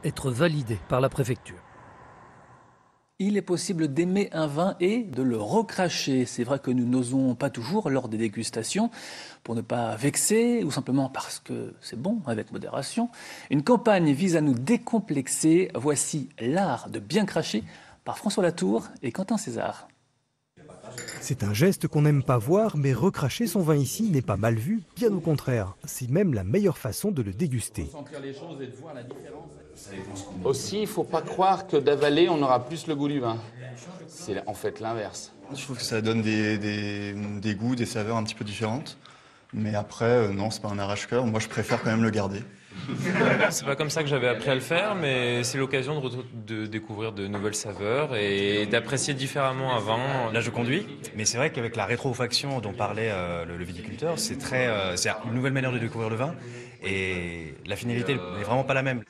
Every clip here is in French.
être validé par la préfecture. Il est possible d'aimer un vin et de le recracher. C'est vrai que nous n'osons pas toujours lors des dégustations pour ne pas vexer ou simplement parce que c'est bon avec modération. Une campagne vise à nous décomplexer. Voici l'art de bien cracher par François Latour et Quentin César. C'est un geste qu'on n'aime pas voir, mais recracher son vin ici n'est pas mal vu, bien au contraire. C'est même la meilleure façon de le déguster. Aussi, il ne faut pas croire que d'avaler, on aura plus le goût du vin. C'est en fait l'inverse. Je trouve que ça donne des goûts, des saveurs un petit peu différentes. Mais après, non, c'est pas un arrache-cœur. Moi, je préfère quand même le garder. C'est pas comme ça que j'avais appris à le faire, mais c'est l'occasion de découvrir de nouvelles saveurs et d'apprécier différemment un vin. Là, je conduis, mais c'est vrai qu'avec la rétrofaction dont parlait le viticulteur, c'est une nouvelle manière de découvrir le vin et la finalité n'est vraiment pas la même.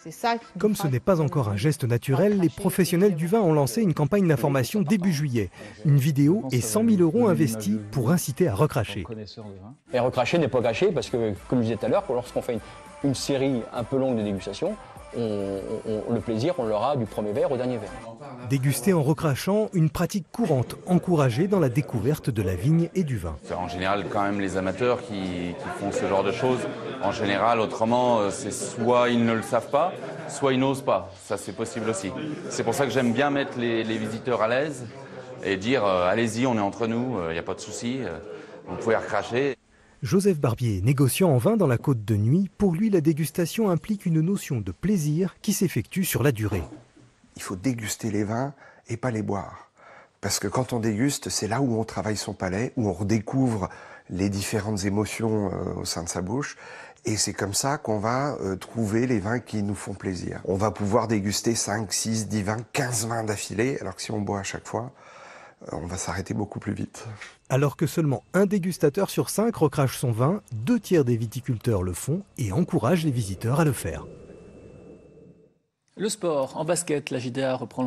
Comme ce n'est pas encore un geste naturel, les professionnels du vin ont lancé une campagne d'information début juillet. Une vidéo et 100 000 € investis pour inciter à recracher. Et recracher n'est pas gâché parce que, comme je disais tout à l'heure, lorsqu'on fait une série un peu longue de dégustation, le plaisir, on l'aura du premier verre au dernier verre. Déguster en recrachant, une pratique courante encouragée dans la découverte de la vigne et du vin. C'est en général quand même les amateurs qui font ce genre de choses. En général, autrement, c'est soit ils ne le savent pas, soit ils n'osent pas. Ça, c'est possible aussi. C'est pour ça que j'aime bien mettre les visiteurs à l'aise et dire allez-y, on est entre nous, il n'y a pas de souci, vous pouvez recracher. Joseph Barbier, négociant en vin dans la Côte de Nuit, pour lui la dégustation implique une notion de plaisir qui s'effectue sur la durée. Il faut déguster les vins et pas les boire. Parce que quand on déguste, c'est là où on travaille son palais, où on redécouvre les différentes émotions au sein de sa bouche. Et c'est comme ça qu'on va trouver les vins qui nous font plaisir. On va pouvoir déguster 5, 6, 10 vins, 15 vins d'affilée, alors que si on boit à chaque fois, on va s'arrêter beaucoup plus vite. Alors que seulement un dégustateur sur 5 recrache son vin, 2 tiers des viticulteurs le font et encouragent les visiteurs à le faire. Le sport, en basket, la JDA reprend